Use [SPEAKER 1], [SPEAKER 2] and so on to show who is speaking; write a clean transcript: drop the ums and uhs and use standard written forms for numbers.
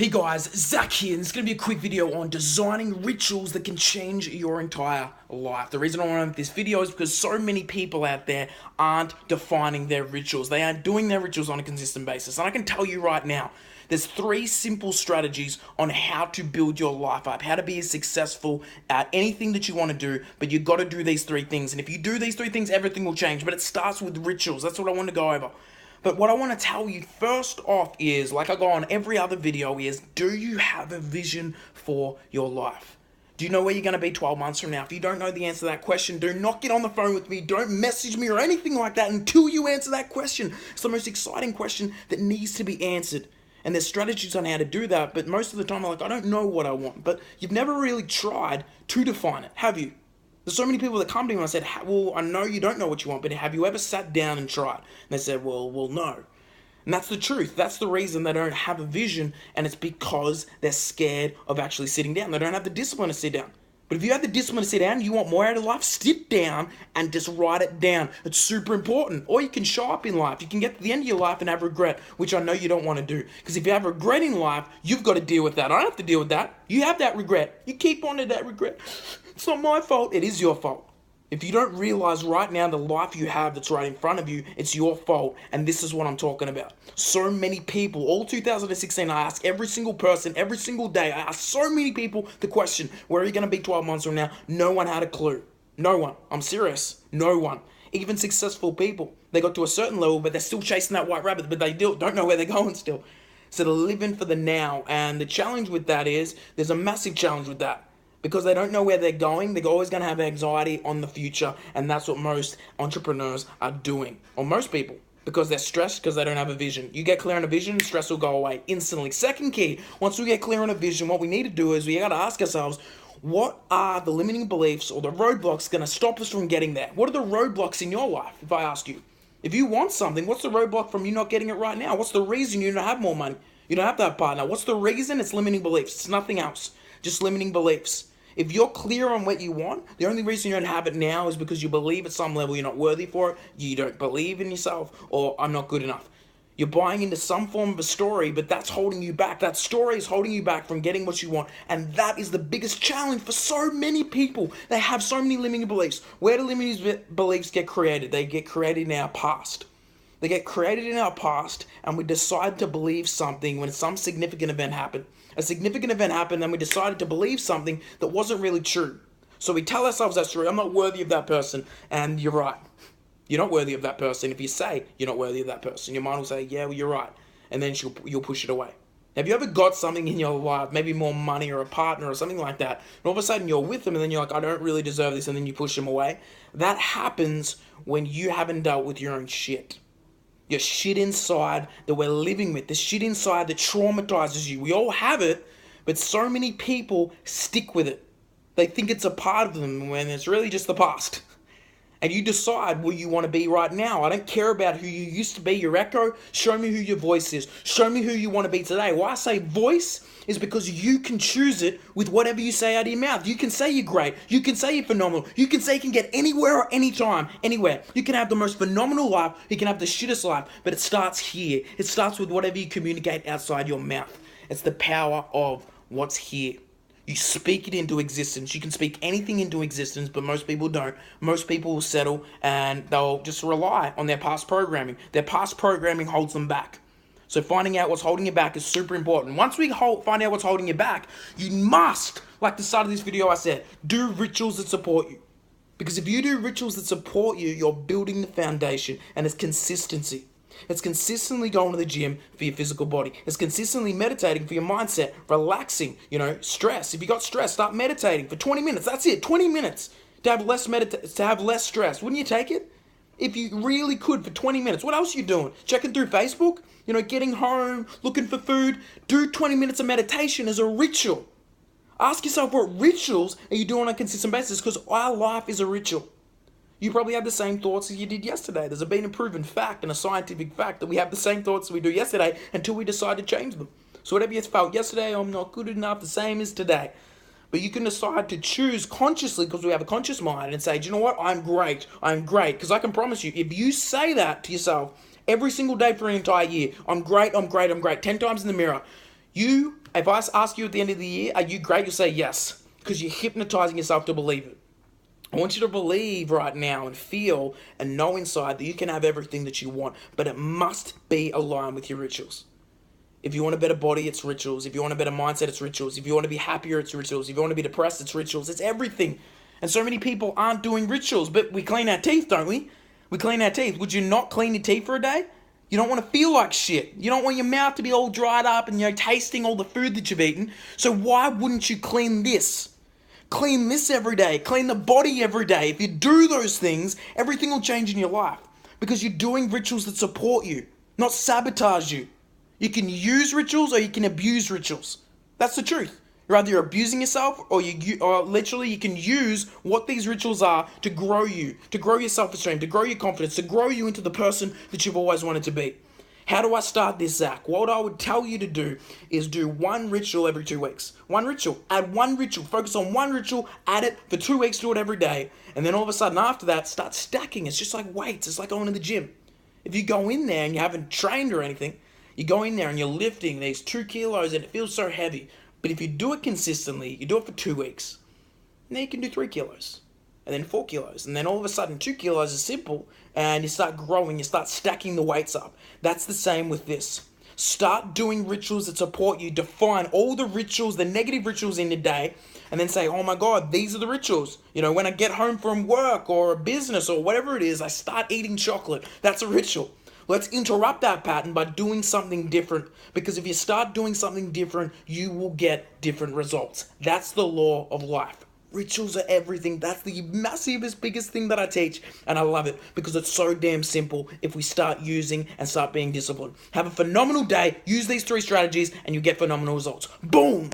[SPEAKER 1] Hey guys, Zach here, and it's going to be a quick video on designing rituals that can change your entire life. The reason I want to make this video is because so many people out there aren't defining their rituals. They aren't doing their rituals on a consistent basis. And I can tell you right now, there's 3 simple strategies on how to build your life up, how to be successful at anything that you want to do, but you've got to do these 3 things. And if you do these 3 things, everything will change. But it starts with rituals. That's what I want to go over. But what I want to tell you first off is, like I go on every other video, is do you have a vision for your life? Do you know where you're going to be 12 months from now? If you don't know the answer to that question, do not get on the phone with me. Don't message me or anything like that until you answer that question. It's the most exciting question that needs to be answered. And there's strategies on how to do that, but most of the time I'm like, I don't know what I want. But you've never really tried to define it, have you? There's so many people that come to me and I said, well, I know you don't know what you want, but have you ever sat down and tried? And they said, well, no. And that's the truth. That's the reason they don't have a vision, and it's because they're scared of actually sitting down. They don't have the discipline to sit down. But if you have the discipline to sit down, you want more out of life, sit down and just write it down. It's super important. Or you can show up in life. You can get to the end of your life and have regret, which I know you don't want to do. Because if you have regret in life, you've got to deal with that. I don't have to deal with that. You have that regret. You keep on to that regret. It's not my fault. It is your fault. If you don't realize right now the life you have that's right in front of you, it's your fault. And this is what I'm talking about. So many people, all 2016, I ask every single person, every single day, I ask so many people the question, where are you going to be 12 months from now? No one had a clue. No one. I'm serious. No one. Even successful people, they got to a certain level, but they're still chasing that white rabbit, but they don't know where they're going still. So they're living for the now. And the challenge with that is, there's a massive challenge with that. Because they don't know where they're going, they're always going to have anxiety on the future, and that's what most entrepreneurs are doing, or most people, because they're stressed because they don't have a vision. You get clear on a vision, stress will go away instantly. Second key, once we get clear on a vision, what we need to do is we got to ask ourselves, what are the limiting beliefs or the roadblocks going to stop us from getting there? What are the roadblocks in your life, if I ask you? If you want something, what's the roadblock from you not getting it right now? What's the reason you don't have more money? You don't have that partner. What's the reason? It's limiting beliefs. It's nothing else. Just limiting beliefs. If you're clear on what you want, the only reason you don't have it now is because you believe at some level you're not worthy for it, you don't believe in yourself, or I'm not good enough. You're buying into some form of a story, but that's holding you back. That story is holding you back from getting what you want, and that is the biggest challenge for so many people. They have so many limiting beliefs. Where do limiting beliefs get created? They get created in our past. They get created in our past, and we decide to believe something when some significant event happened. A significant event happened, and we decided to believe something that wasn't really true. So we tell ourselves that's true. I'm not worthy of that person, and you're right. You're not worthy of that person. If you say you're not worthy of that person, your mind will say, yeah, well, you're right, and then you'll push it away. Have you ever got something in your life, maybe more money or a partner or something like that, and all of a sudden you're with them, and then you're like, I don't really deserve this, and then you push them away? That happens when you haven't dealt with your own shit. Your shit inside that we're living with, the shit inside that traumatizes you. We all have it, but so many people stick with it. They think it's a part of them when it's really just the past. And you decide where you want to be right now. I don't care about who you used to be, your echo. Show me who your voice is. Show me who you want to be today. Why I say voice is because you can choose it with whatever you say out of your mouth. You can say you're great. You can say you're phenomenal. You can say you can get anywhere or anytime, anywhere. You can have the most phenomenal life. You can have the shittest life. But it starts here. It starts with whatever you communicate outside your mouth. It's the power of what's here. You speak it into existence. You can speak anything into existence, but most people don't. Most people will settle and they'll just rely on their past programming. Their past programming holds them back. So finding out what's holding you back is super important. Once we find out what's holding you back, you must, like the start of this video I said, do rituals that support you. Because if you do rituals that support you, you're building the foundation, and it's consistency. It's consistently going to the gym for your physical body. It's consistently meditating for your mindset, relaxing, stress. If you got stress, start meditating for 20 minutes. That's it, 20 minutes to have less stress. Wouldn't you take it? If you really could for 20 minutes. What else are you doing? Checking through Facebook? Getting home, looking for food. Do 20 minutes of meditation as a ritual. Ask yourself what rituals are you doing on a consistent basis, because our life is a ritual. You probably have the same thoughts as you did yesterday. There's been a proven fact and a scientific fact that we have the same thoughts we do yesterday until we decide to change them. So whatever you felt yesterday, I'm not good enough, the same as today. But you can decide to choose consciously, because we have a conscious mind, and say, do you know what? I'm great. Because I can promise you, if you say that to yourself every single day for an entire year, I'm great, 10 times in the mirror, If I ask you at the end of the year, are you great? You'll say yes, because you're hypnotizing yourself to believe it. I want you to believe right now and feel and know inside that you can have everything that you want, but it must be aligned with your rituals. If you want a better body, it's rituals. If you want a better mindset, it's rituals. If you want to be happier, it's rituals. If you want to be depressed, it's rituals. It's everything. And so many people aren't doing rituals, but we clean our teeth, don't we? We clean our teeth. Would you not clean your teeth for a day? You don't want to feel like shit. You don't want your mouth to be all dried up and, tasting all the food that you've eaten. So why wouldn't you clean this? Clean this every day. Clean the body every day. If you do those things, everything will change in your life. Because you're doing rituals that support you, not sabotage you. You can use rituals or you can abuse rituals. That's the truth. You're either abusing yourself or literally you can use what these rituals are to grow you, to grow your self-esteem, to grow your confidence, to grow you into the person that you've always wanted to be. How do I start this, Zach? What I would tell you to do is do one ritual every 2 weeks. One ritual. Add one ritual. Focus on one ritual. Add it for 2 weeks. Do it every day. And then all of a sudden after that, start stacking. It's just like weights. It's like going to the gym. If you go in there and you haven't trained or anything, you go in there and you're lifting these 2 kilos and it feels so heavy. But if you do it consistently, you do it for 2 weeks, and then you can do 3 kilos, and then 4 kilos, and then all of a sudden 2 kilos is simple, and you start growing, you start stacking the weights up. That's the same with this. Start doing rituals that support you. Define all the rituals, the negative rituals in your day, and then say, oh my God, these are the rituals. When I get home from work or a business or whatever it is, I start eating chocolate. That's a ritual. Let's interrupt that pattern by doing something different, because if you start doing something different, you will get different results. That's the law of life. Rituals are everything. That's the massivest, biggest thing that I teach, and I love it because it's so damn simple if we start using and start being disciplined. Have a phenomenal day. Use these 3 strategies and you get phenomenal results. Boom!